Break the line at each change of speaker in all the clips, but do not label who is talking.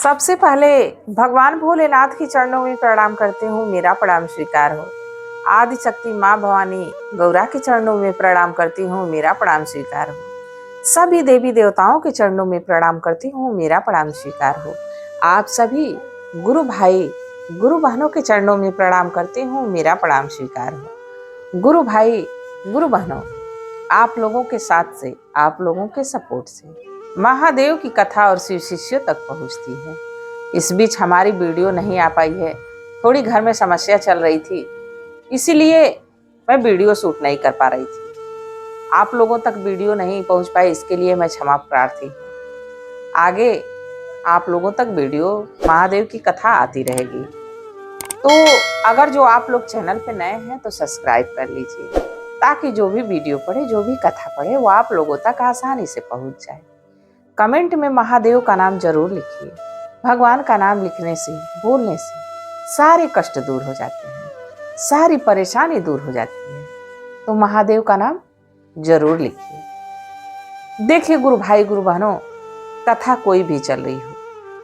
सबसे पहले भगवान भोलेनाथ के चरणों में प्रणाम करती हूँ, मेरा प्रणाम स्वीकार हो। आदि शक्ति माँ भवानी गौरा के चरणों में प्रणाम करती हूँ, मेरा प्रणाम स्वीकार हो। सभी देवी देवताओं के चरणों में प्रणाम करती हूँ, मेरा प्रणाम स्वीकार हो। आप सभी गुरु भाई गुरु बहनों के चरणों में प्रणाम करती हूँ, मेरा प्रणाम स्वीकार हो। गुरु भाई गुरु बहनों, आप लोगों के साथ से, आप लोगों के सपोर्ट से महादेव की कथा और शिव शिष्यों तक पहुंचती है। इस बीच हमारी वीडियो नहीं आ पाई है, थोड़ी घर में समस्या चल रही थी, इसीलिए मैं वीडियो शूट नहीं कर पा रही थी। आप लोगों तक वीडियो नहीं पहुंच पाई, इसके लिए मैं क्षमा प्रार्थी हूँ। आगे आप लोगों तक वीडियो महादेव की कथा आती रहेगी। तो अगर जो आप लोग चैनल पे नए हैं तो सब्सक्राइब कर लीजिए, ताकि जो भी वीडियो पढ़े, जो भी कथा पढ़े, वो आप लोगों तक आसानी से पहुंच जाए। कमेंट में महादेव का नाम जरूर लिखिए। भगवान का नाम लिखने से, बोलने से सारे कष्ट दूर हो जाते हैं, सारी परेशानी दूर हो जाती है। तो महादेव का नाम जरूर लिखिए। देखिए गुरु भाई गुरु बहनों, कथा कोई भी चल रही हो,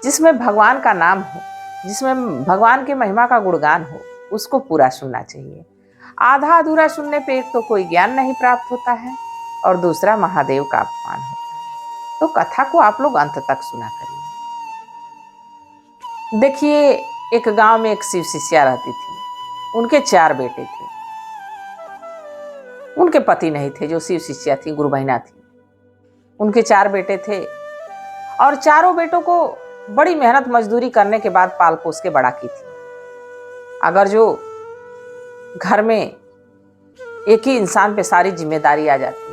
जिसमें भगवान का नाम हो, जिसमें भगवान की महिमा का गुणगान हो, उसको पूरा सुनना चाहिए। आधा अधूरा सुनने पे एक तो कोई ज्ञान नहीं प्राप्त होता है और दूसरा महादेव का अपमान होता है। तो कथा को आप लोग अंत तक सुना करिए। देखिए, एक गांव में एक शिव शिष्या रहती थी। उनके 4 बेटे थे। उनके पति नहीं थे, जो शिव शिष्या थी, गुरु बहिना थी। उनके 4 बेटे थे और चारों बेटों को बड़ी मेहनत मजदूरी करने के बाद पाल पोस के बड़ा की थी। अगर जो घर में एक ही इंसान पे सारी जिम्मेदारी आ जाती है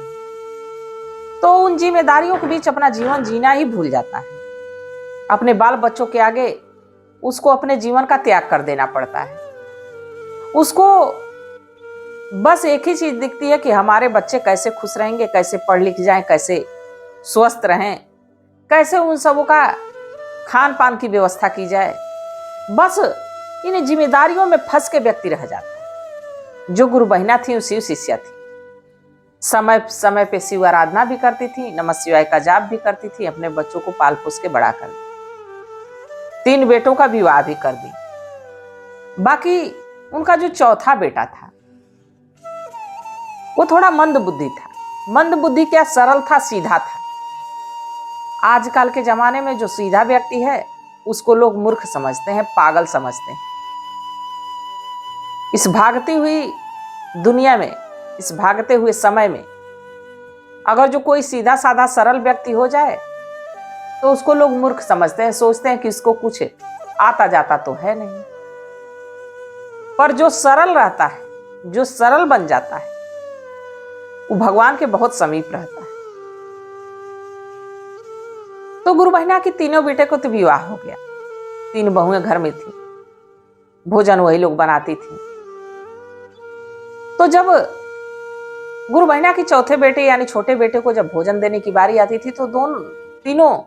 तो उन जिम्मेदारियों के बीच अपना जीवन जीना ही भूल जाता है। अपने बाल बच्चों के आगे उसको अपने जीवन का त्याग कर देना पड़ता है। उसको बस एक ही चीज दिखती है कि हमारे बच्चे कैसे खुश रहेंगे, कैसे पढ़ लिख जाएं, कैसे स्वस्थ रहें, कैसे उन सबों का खान पान की व्यवस्था की जाए। बस इन जिम्मेदारियों में फंस के व्यक्ति रह जाता है। जो गुरु बहिना थी, शिव शिष्या थी, समय समय पे शिव आराधना भी करती थी, नमः शिवाय का जाप भी करती थी, अपने बच्चों को पाल पोस के बड़ा कर दिया। 3 बेटों का विवाह भी कर दी। बाकी उनका जो चौथा बेटा था वो थोड़ा मंद बुद्धि था। मंद बुद्धि क्या, सरल था, सीधा था। आजकल के जमाने में जो सीधा व्यक्ति है उसको लोग मूर्ख समझते हैं, पागल समझते हैं। इस भागती हुई दुनिया में, इस भागते हुए समय में अगर जो कोई सीधा साधा सरल व्यक्ति हो जाए तो उसको लोग मूर्ख समझते हैं, सोचते हैं कि इसको कुछ आता जाता तो है नहीं। पर जो सरल रहता है, जो सरल बन जाता है, वो भगवान के बहुत समीप रहता है। तो गुरु बहिना की तीनों बेटे को तो विवाह हो गया। 3 बहुएं घर में थी, भोजन वही लोग बनाती थी। तो जब गुरु बहिना की चौथे बेटे यानी छोटे बेटे को जब भोजन देने की बारी आती थी तो तीनों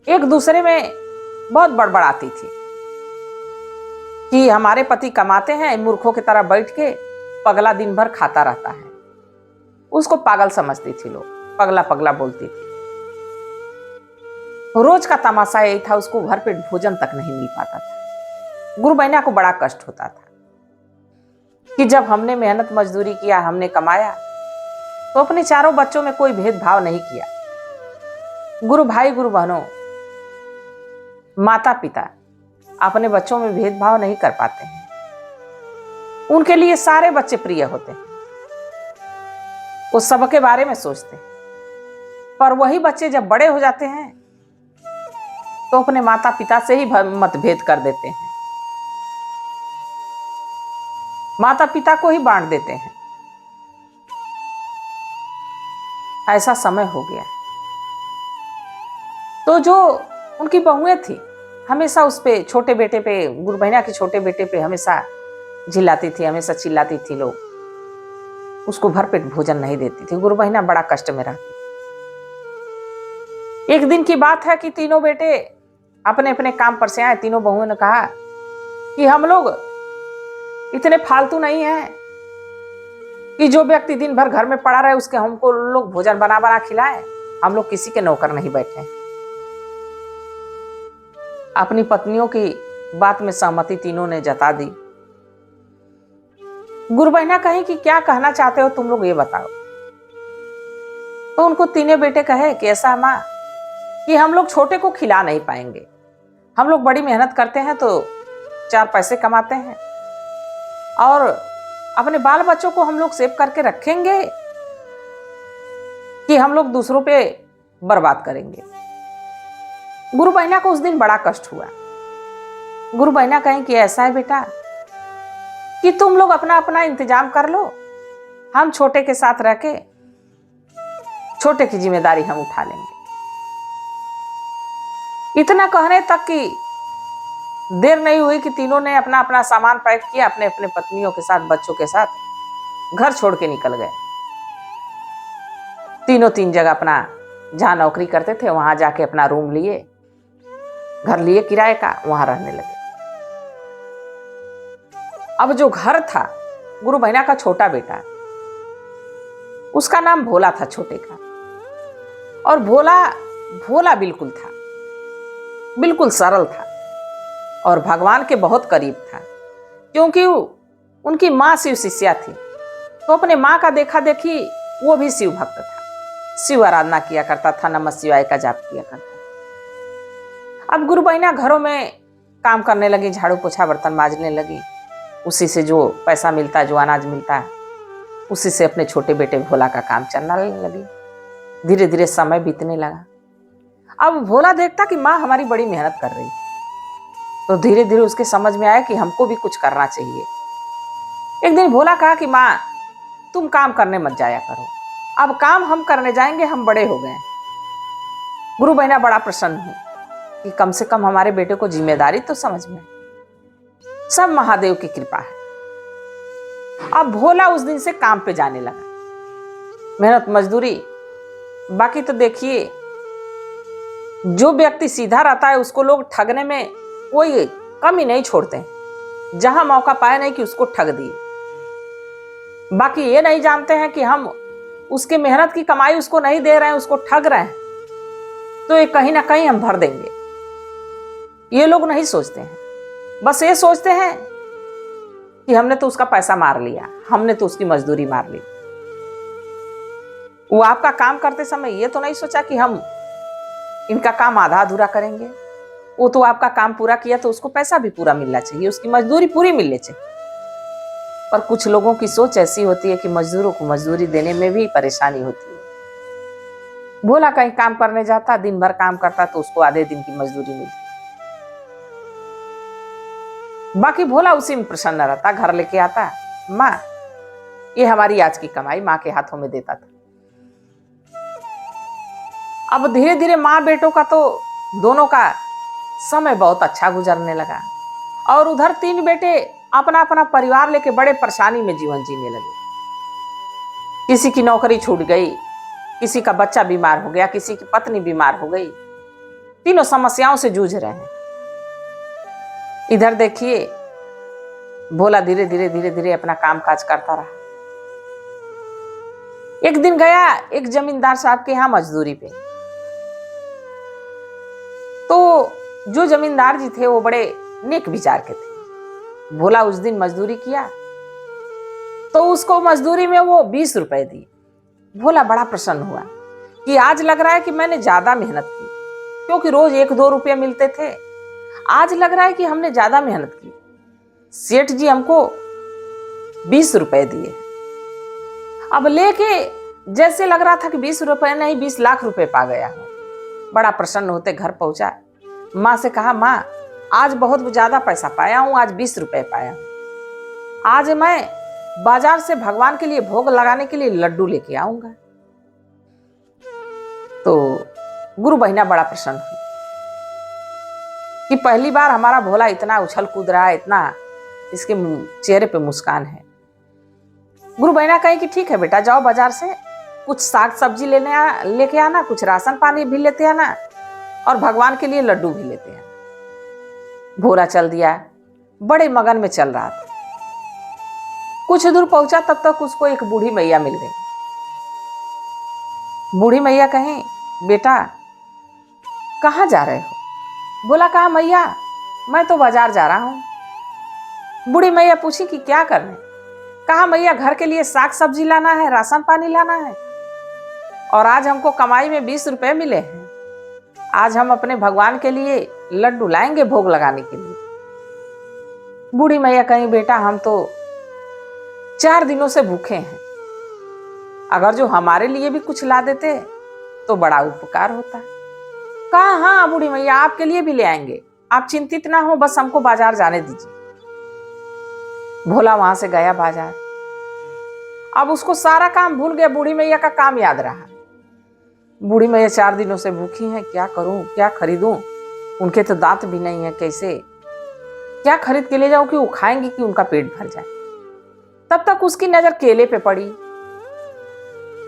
एक दूसरे में बहुत बड़बड़ाती थी कि हमारे पति कमाते हैं, मूर्खों की तरह बैठ के पगला दिन भर खाता रहता है। उसको पागल समझती थी लोग, पगला पगला बोलती थी। रोज का तमाशा यही था, उसको घर पे भोजन तक नहीं मिल पाता था। गुरु बहिना को बड़ा कष्ट होता था कि जब हमने मेहनत मजदूरी किया, हमने कमाया, तो अपने चारों बच्चों में कोई भेदभाव नहीं किया। गुरु भाई गुरु बहनों, माता पिता अपने बच्चों में भेदभाव नहीं कर पाते हैं। उनके लिए सारे बच्चे प्रिय होते हैं, वो सबके बारे में सोचते हैं। पर वही बच्चे जब बड़े हो जाते हैं तो अपने माता पिता से ही मतभेद कर देते हैं, माता पिता को ही बांट देते हैं। ऐसा समय हो गया। तो जो उनकी बहुएं थी हमेशा उस पे, छोटे बेटे पे, गुरु बहिना के छोटे बेटे पे हमेशा झिल्लाती थी, हमेशा चिल्लाती थी। लोग उसको भरपेट भोजन नहीं देती थी। गुरु बहिना बड़ा कष्ट में रहती। एक दिन की बात है कि तीनों बेटे अपने अपने काम पर से आए। तीनों बहुओं ने कहा कि हम लोग इतने फालतू नहीं हैं कि जो व्यक्ति दिन भर घर में पड़ा रहे उसके हमको लोग भोजन बना बना खिलाए। हम लोग किसी के नौकर नहीं बैठे। अपनी पत्नियों की बात में सहमति तीनों ने जता दी। गुरु बहना कही कि क्या कहना चाहते हो तुम लोग ये बताओ। तो उनको तीनों बेटे कहे कि ऐसा माँ कि हम लोग छोटे को खिला नहीं पाएंगे, हम लोग बड़ी मेहनत करते हैं तो 4 पैसे कमाते हैं और अपने बाल बच्चों को हम लोग सेव करके रखेंगे कि हम लोग दूसरों पे बर्बाद करेंगे। गुरु बहना को उस दिन बड़ा कष्ट हुआ। गुरु बहना कहें कि ऐसा है बेटा कि तुम लोग अपना अपना इंतजाम कर लो, हम छोटे के साथ रह के छोटे की जिम्मेदारी हम उठा लेंगे। इतना कहने तक कि देर नहीं हुई कि तीनों ने अपना अपना सामान पैक किया, अपने अपने पत्नियों के साथ बच्चों के साथ घर छोड़ के निकल गए। तीनों 3 जगह अपना जहां नौकरी करते थे वहां जाके अपना रूम लिए, घर लिए किराए का, वहां रहने लगे। अब जो घर था गुरु बहना का छोटा बेटा, उसका नाम भोला था छोटे का, और भोला भोला बिल्कुल था, बिल्कुल सरल था और भगवान के बहुत करीब था, क्योंकि उनकी माँ शिव शिष्या थी तो अपने माँ का देखा देखी वो भी शिव भक्त था, शिव आराधना किया करता था, नमः शिवाय का जाप किया करता था। अब गुरु बहना घरों में काम करने लगी, झाड़ू पोछा बर्तन मांजने लगी, उसी से जो पैसा मिलता, जो अनाज मिलता, उसी से अपने छोटे बेटे भोला का काम चलने लगी। धीरे धीरे समय बीतने लगा। अब भोला देखता कि माँ हमारी बड़ी मेहनत कर रही, तो धीरे धीरे उसके समझ में आया कि हमको भी कुछ करना चाहिए। एक दिन भोला कहा कि माँ तुम काम करने मत जाया करो, अब काम हम करने जाएंगे, हम बड़े हो गए। गुरु बहना बड़ा प्रसन्न हुई कि कम से कम हमारे बेटे को जिम्मेदारी तो समझ में। सब महादेव की कृपा है। अब भोला उस दिन से काम पे जाने लगा, मेहनत मजदूरी। बाकी तो देखिए, जो व्यक्ति सीधा रहता है उसको लोग ठगने में कोई कमी नहीं छोड़ते हैं, जहां मौका पाए नहीं कि उसको ठग दिए। बाकी ये नहीं जानते हैं कि हम उसके मेहनत की कमाई उसको नहीं दे रहे हैं, उसको ठग रहे हैं, तो ये कहीं ना कहीं हम भर देंगे। ये लोग नहीं सोचते हैं, बस ये सोचते हैं कि हमने तो उसका पैसा मार लिया, हमने तो उसकी मजदूरी मार ली। वो आपका काम करते समय ये तो नहीं सोचा कि हम इनका काम आधा अधूरा करेंगे। वो तो आपका काम पूरा किया तो उसको पैसा भी पूरा मिलना चाहिए, उसकी मजदूरी पूरी मिलनी चाहिए। पर कुछ लोगों की सोच ऐसी होती है कि मजदूरों को मजदूरी देने में भी परेशानी होती है। भोला कहीं काम करने जाता, दिन भर काम करता तो उसको आधे दिन की मजदूरी मिलती। बाकी भोला उसी में प्रसन्न रहता, घर लेके आता, माँ ये हमारी आज की कमाई, माँ के हाथों में देता था। अब धीरे धीरे माँ बेटों का तो दोनों का समय बहुत अच्छा गुजरने लगा, और उधर 3 बेटे अपना अपना परिवार लेके बड़े परेशानी में जीवन जीने लगे। किसी की नौकरी छूट गई, किसी का बच्चा बीमार हो गया, किसी की पत्नी बीमार हो गई, तीनों समस्याओं से जूझ रहे हैं। इधर देखिए भोला धीरे धीरे अपना काम काज करता रहा। एक दिन गया एक जमींदार साहब के यहां मजदूरी पे, तो जो जमींदार जी थे वो बड़े नेक विचार के थे। भोला उस दिन मजदूरी किया तो उसको मजदूरी में वो 20 रुपए दिए। भोला बड़ा प्रसन्न हुआ कि आज लग रहा है कि मैंने ज्यादा मेहनत की, क्योंकि रोज 1-2 रुपये मिलते थे, आज लग रहा है कि हमने ज्यादा मेहनत की। सेठ जी हमको 20 रुपए दिए। अब लेके जैसे लग रहा था कि 20 रुपए नहीं 20 लाख रुपए पा गया हूं। बड़ा प्रसन्न होते घर पहुंचा, माँ से कहा माँ आज बहुत ज्यादा पैसा पाया हूं, आज 20 रुपए पाया हूं। आज मैं बाजार से भगवान के लिए भोग लगाने के लिए लड्डू लेके आऊंगा। तो गुरु बहना बड़ा प्रसन्न हुई कि पहली बार हमारा भोला इतना उछल कूद रहा है, इतना इसके चेहरे पे मुस्कान है। गुरु बहना कही कि ठीक है बेटा, जाओ बाजार से कुछ साग सब्जी लेके आना, कुछ राशन पानी भी लेते आना, और भगवान के लिए लड्डू भी लेते आना। भोला चल दिया, बड़े मगन में चल रहा था। कुछ दूर पहुंचा तब तक उसको एक बूढ़ी मैया मिल गई। बूढ़ी मैया कहीं बेटा कहाँ जा रहे हो? बोला कहा मैया मैं तो बाजार जा रहा हूं। बूढ़ी मैया पूछी कि क्या करने? कहा मैया घर के लिए साग सब्जी लाना है, राशन पानी लाना है, और आज हमको कमाई में 20 रुपए मिले हैं। आज हम अपने भगवान के लिए लड्डू लाएंगे भोग लगाने के लिए। बूढ़ी मैया कहीं बेटा हम तो 4 दिनों से भूखे हैं, अगर जो हमारे लिए भी कुछ ला देते तो बड़ा उपकार होता। कहा हाँ बूढ़ी मैया आपके लिए भी ले आएंगे, आप चिंतित ना हो, बस हमको बाजार जाने दीजिए। भोला वहां से गया बाजार। अब उसको सारा काम भूल गया, बूढ़ी मैया का काम याद रहा। बूढ़ी मैया 4 दिनों से भूखी हैं, क्या करूं क्या खरीदूं, उनके तो दांत भी नहीं है, कैसे क्या खरीद के ले जाऊं कि वो खाएंगे कि उनका पेट भर जाए। तब तक उसकी नजर केले पे पड़ी।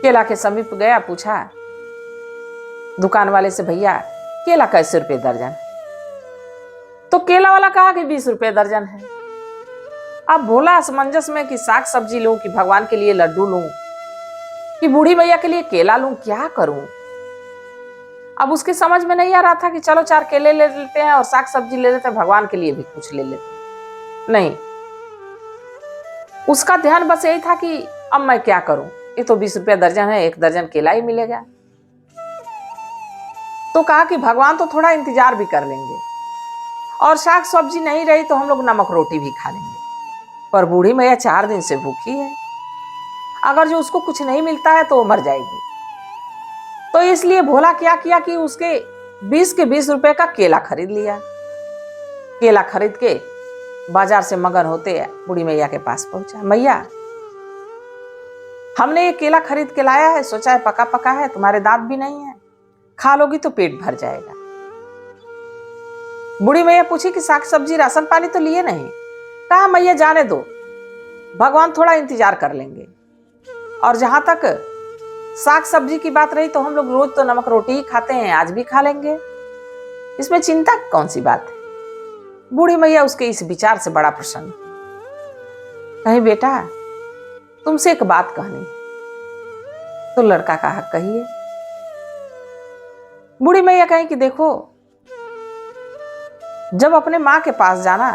केला के समीप गया, पूछा दुकान वाले से भैया केला कैसे रुपए दर्जन? तो केला वाला कहा कि 20 रुपए दर्जन है। अब भोला असमंजस में कि साग सब्जी लूं कि भगवान के लिए लड्डू लूं कि बूढ़ी मैया के लिए केला लूं, क्या करूं? अब उसकी समझ में नहीं आ रहा था कि चलो 4 केले ले लेते हैं और साग सब्जी ले लेते हैं, भगवान के लिए भी कुछ ले लेते हैं। नहीं, उसका ध्यान बस यही था कि अब मैं क्या करूं, ये तो 20 रुपया दर्जन है, 1 दर्जन केला ही मिलेगा। तो कहा कि भगवान तो थोड़ा इंतजार भी कर लेंगे, और साग सब्जी नहीं रही तो हम लोग नमक रोटी भी खा लेंगे, पर बूढ़ी मैया 4 दिन से भूखी है, अगर जो उसको कुछ नहीं मिलता है तो वो मर जाएगी। तो इसलिए भोला क्या किया कि उसके 20 के 20 रुपए का केला खरीद लिया। केला खरीद के बाजार से मगन होते बूढ़ी मैया के पास पहुंचा। मैया हमने ये केला खरीद के लाया है, सोचा है पका पका है, तुम्हारे दांत भी नहीं है, खा लोगी तो पेट भर जाएगा। बूढ़ी मैया पूछी कि साग सब्जी राशन पानी तो लिए नहीं? कहा मैया जाने दो, भगवान थोड़ा इंतजार कर लेंगे, और जहां तक साग सब्जी की बात रही तो हम लोग रोज तो नमक रोटी ही खाते हैं, आज भी खा लेंगे, इसमें चिंता कौन सी बात है। बूढ़ी मैया उसके इस विचार से बड़ा प्रसन्न। कहीं बेटा तुमसे एक बात कहनी है। तो लड़का कहा कहिए। बूढ़ी मैया कहीं कि देखो, जब अपने माँ के पास जाना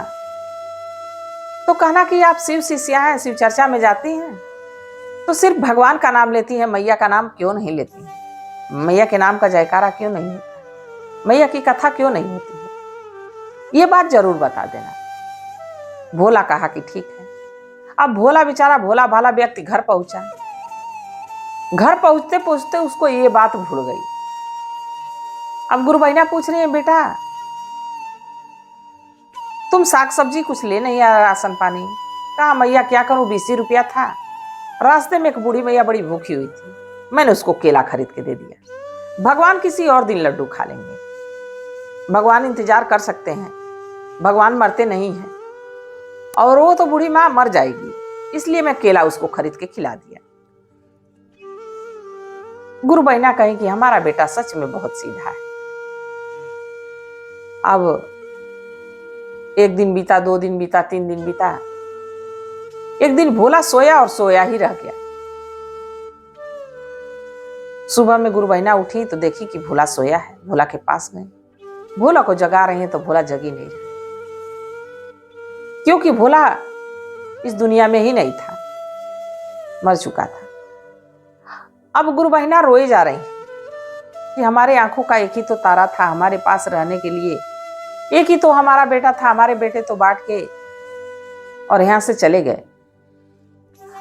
तो कहना कि आप शिव शिष्या हैं, शिव चर्चा में जाती हैं, तो सिर्फ भगवान का नाम लेती हैं, मैया का नाम क्यों नहीं लेती हैं? मैया के नाम का जयकारा क्यों नहीं होता? मैया की कथा क्यों नहीं होती है? ये बात जरूर बता देना। भोला कहा कि ठीक है। अब भोला बेचारा भोला भाला व्यक्ति घर पहुंचा। घर पहुंचते पहुंचते उसको ये बात भूल गई। अब गुरु बहना पूछ रही है बेटा तुम साग सब्जी कुछ ले नहीं आया, राशन पानी? कहा मैया क्या करूं, 20 रुपया था, रास्ते में एक बूढ़ी मैया बड़ी भूखी हुई थी, मैंने उसको केला खरीद के दे दिया। भगवान किसी और दिन लड्डू खा लेंगे, भगवान इंतजार कर सकते हैं, भगवान मरते नहीं हैं, और वो तो बूढ़ी माँ मर जाएगी, इसलिए मैं केला उसको खरीद के खिला दिया। गुरु बहना कहीं कि हमारा बेटा सच में बहुत सीधा है। अब 1 दिन बीता, 2 दिन बीता, 3 दिन बीता। एक दिन भोला सोया और सोया ही रह गया। सुबह में गुरु बहना उठी तो देखी कि भोला सोया है। भोला के पास गई, भोला को जगा रही है तो भोला जगी नहीं रहा, क्योंकि भोला इस दुनिया में ही नहीं था, मर चुका था। अब गुरु बहना रोए जा रही कि हमारे आंखों का एक ही तो तारा था, हमारे पास रहने के लिए एक ही तो हमारा बेटा था, हमारे बेटे तो बांट के और यहां से चले गए।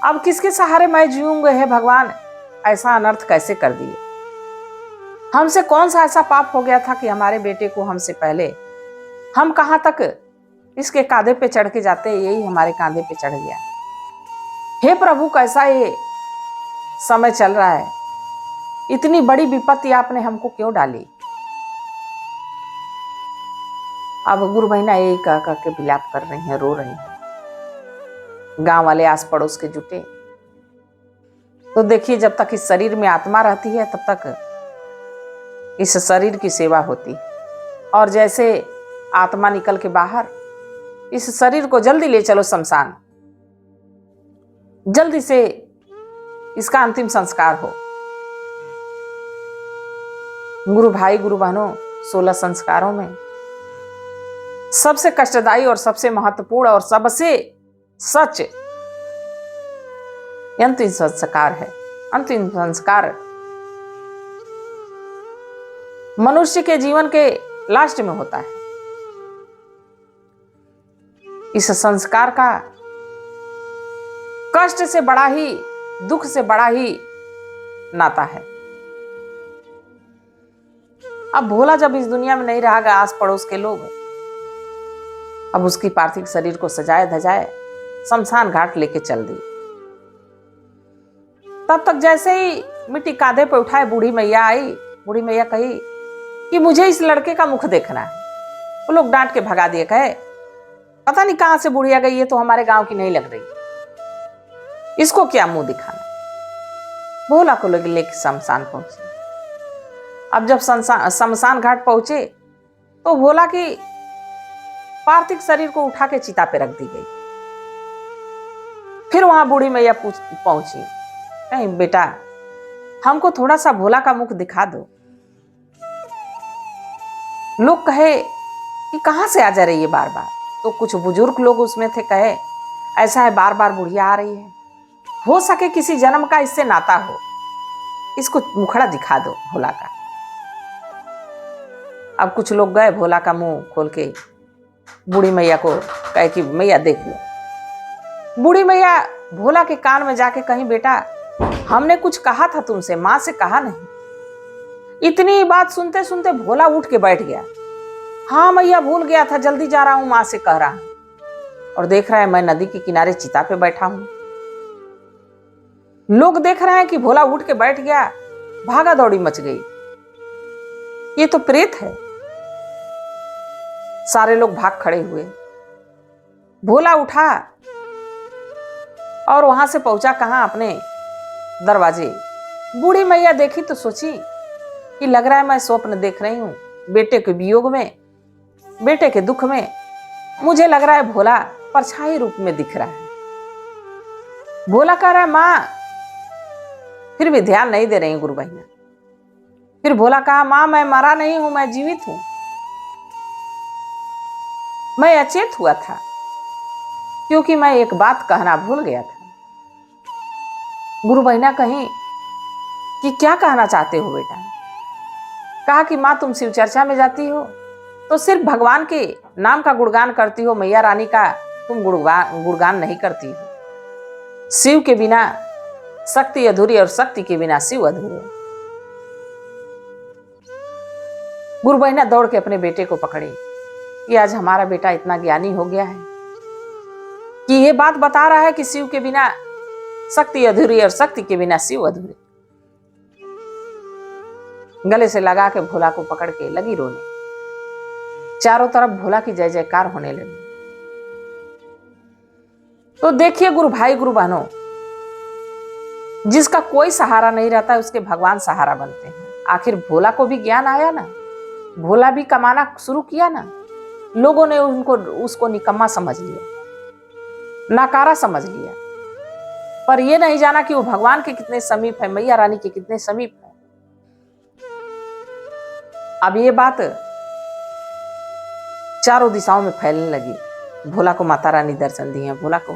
अब किसके सहारे मैं जीऊंगा? हे भगवान, ऐसा अनर्थ कैसे कर दिए? हमसे कौन सा ऐसा पाप हो गया था कि हमारे बेटे को हमसे पहले, हम कहां तक इसके कांधे पे चढ़ के जाते, यही हमारे कांधे पे चढ़ गया। हे प्रभु, कैसा ये समय चल रहा है, इतनी बड़ी विपत्ति आपने हमको क्यों डाली? अब गुरु बहना यही कह कह के विलाप कर रही हैं, रो रही हैं। गांव वाले आस पड़ोस के जुटे। तो देखिए, जब तक इस शरीर में आत्मा रहती है तब तक इस शरीर की सेवा होती, और जैसे आत्मा निकल के बाहर, इस शरीर को जल्दी ले चलो शमशान, जल्दी से इसका अंतिम संस्कार हो। गुरु भाई गुरु बहनों, 16 संस्कारों में सबसे कष्टदायी और सबसे महत्वपूर्ण और सबसे सच अंतिम संस्कार है। अंतिम संस्कार मनुष्य के जीवन के लास्ट में होता है। इस संस्कार का कष्ट से बड़ा ही, दुख से बड़ा ही नाता है। अब भोला जब इस दुनिया में नहीं रहा, आस पड़ोस के लोग अब उसकी पार्थिव शरीर को सजाए धजाए शमशान घाट लेके चल दी। तब तक जैसे ही मिट्टी कांधे पर उठाए बूढ़ी मैया आई। बूढ़ी मैया कही कि मुझे इस लड़के का मुख देखना है। वो लोग डांट के भगा दिए, कहे पता नहीं कहां से बुढ़िया गई, ये तो हमारे गांव की नहीं लग रही, इसको क्या मुंह दिखाना। भोला को लोग लेके शमशान पहुंचे। अब जब शमशान घाट पहुंचे तो भोला की पार्थिव शरीर को उठा के चिता पे रख दी गई। फिर वहां बूढ़ी मैया पहुंची, कहीं बेटा हमको थोड़ा सा भोला का मुख दिखा दो। लोग कहे कि कहां से आ जा रही है बार बार। तो कुछ बुजुर्ग लोग उसमें थे, कहे ऐसा है बार बार बुढ़िया आ रही है, हो सके किसी जन्म का इससे नाता हो, इसको मुखड़ा दिखा दो भोला का। अब कुछ लोग गए, भोला का मुंह खोल के बूढ़ी मैया को कहे कि मैया देख लो। बूढ़ी मैया भोला के कान में जाके कहीं बेटा हमने कुछ कहा था तुमसे, मां से कहा नहीं। इतनी बात सुनते सुनते भोला उठ के बैठ गया। हाँ मैया भूल गया था, जल्दी जा रहा हूं, मां से कह रहा हूं। और देख रहा है मैं नदी के किनारे चिता पे बैठा हूं। लोग देख रहे हैं कि भोला उठ के बैठ गया, भागा दौड़ी मच गई, ये तो प्रेत है। सारे लोग भाग खड़े हुए। भोला उठा और वहां से पहुंचा कहां, अपने दरवाजे। बूढ़ी मैया देखी तो सोची कि लग रहा है मैं स्वप्न देख रही हूं, बेटे के वियोग में, बेटे के दुख में मुझे लग रहा है भोला परछाई रूप में दिख रहा है। भोला कह रहा है मां, फिर भी ध्यान नहीं दे रही गुरु बहना। फिर भोला कहा मां मैं मरा नहीं हूं, मैं जीवित हूं, मैं अचेत हुआ था क्योंकि मैं एक बात कहना भूल गया था। गुरु बहना कहीं कि क्या कहना चाहते हो बेटा। कहा कि मां तुम शिव चर्चा में जाती हो तो सिर्फ भगवान के नाम का गुणगान करती हो, मैया रानी का तुम गुणगान नहीं करती हो। शिव के बिना शक्ति अधूरी और शक्ति के बिना शिव अधूरे। गुरु बहना दौड़ के अपने बेटे को पकड़ी कि आज हमारा बेटा इतना ज्ञानी हो गया है कि ये बात बता रहा है कि शिव के बिना शक्ति अधूरी और शक्ति के बिना शिव अधूरे। गले से लगा के भोला को पकड़ के लगी रोने। चारों तरफ भोला की जय जयकार होने लगी। तो देखिए गुरु भाई गुरु बहनों, जिसका कोई सहारा नहीं रहता उसके भगवान सहारा बनते हैं। आखिर भोला को भी ज्ञान आया ना, भोला भी कमाना शुरू किया ना। लोगों ने उसको निकम्मा समझ लिया, नाकारा समझ लिया, पर यह नहीं जाना कि वो भगवान के कितने समीप है, मैया रानी के कितने समीप है। अब ये बात चारों दिशाओं में फैलने लगी। भोला को माता रानी दर्शन दिए हैं भोला को।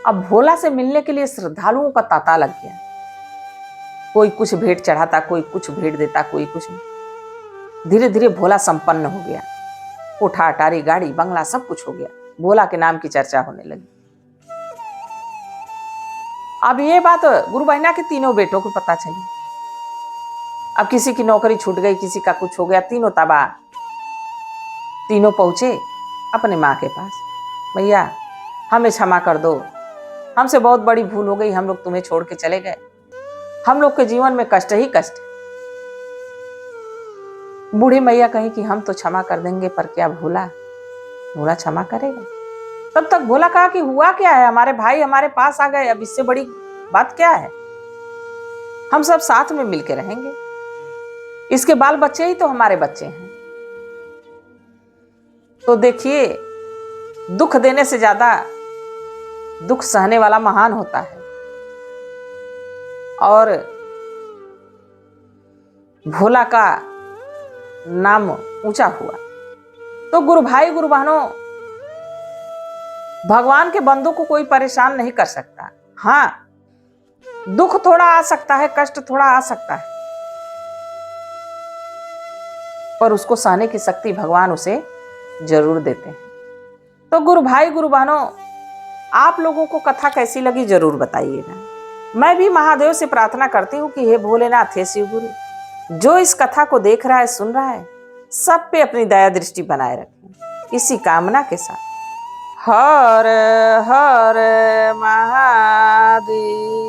अब भोला से मिलने के लिए श्रद्धालुओं का तांता लग गया। कोई कुछ भेंट चढ़ाता, कोई कुछ भेंट देता, कोई कुछ। धीरे धीरे भोला संपन्न हो गया। कोठा अटारी गाड़ी बंगला सब कुछ हो गया। भोला के नाम की चर्चा होने लगी। अब ये बात गुरु बहना के तीनों बेटों को पता चली। अब किसी की नौकरी छूट गई, किसी का कुछ हो गया, तीनों तबाह। तीनों पहुंचे अपने माँ के पास, भैया हमें क्षमा कर दो, हमसे बहुत बड़ी भूल हो गई, हम लोग तुम्हें छोड़ के चले गए, हम लोग के जीवन में कष्ट ही कष्ट। बूढ़ी मैया कही कि हम तो क्षमा कर देंगे, पर क्या भोला क्षमा करेगा? तब तक भोला कहा कि हुआ क्या है, हमारे भाई हमारे पास आ गए, अब इससे बड़ी बात क्या है, हम सब साथ में मिलकर रहेंगे, इसके बाल बच्चे ही तो हमारे बच्चे हैं। तो देखिए, दुख देने से ज्यादा दुख सहने वाला महान होता है। और भोला का नाम ऊंचा हुआ। तो गुरु भाई गुरु बहनों, भगवान के बंदों को कोई परेशान नहीं कर सकता। हाँ, दुख थोड़ा आ सकता है, कष्ट थोड़ा आ सकता है, पर उसको सहने की शक्ति भगवान उसे जरूर देते हैं। तो गुरु भाई गुरु बहनों, आप लोगों को कथा कैसी लगी जरूर बताइएगा। मैं भी महादेव से प्रार्थना करती हूँ कि हे भोलेनाथ, हे शिव गुरु, जो इस कथा को देख रहा है, सुन रहा है, सब पे अपनी दया दृष्टि बनाए रखें, इसी कामना के साथ। हर हर महादेव।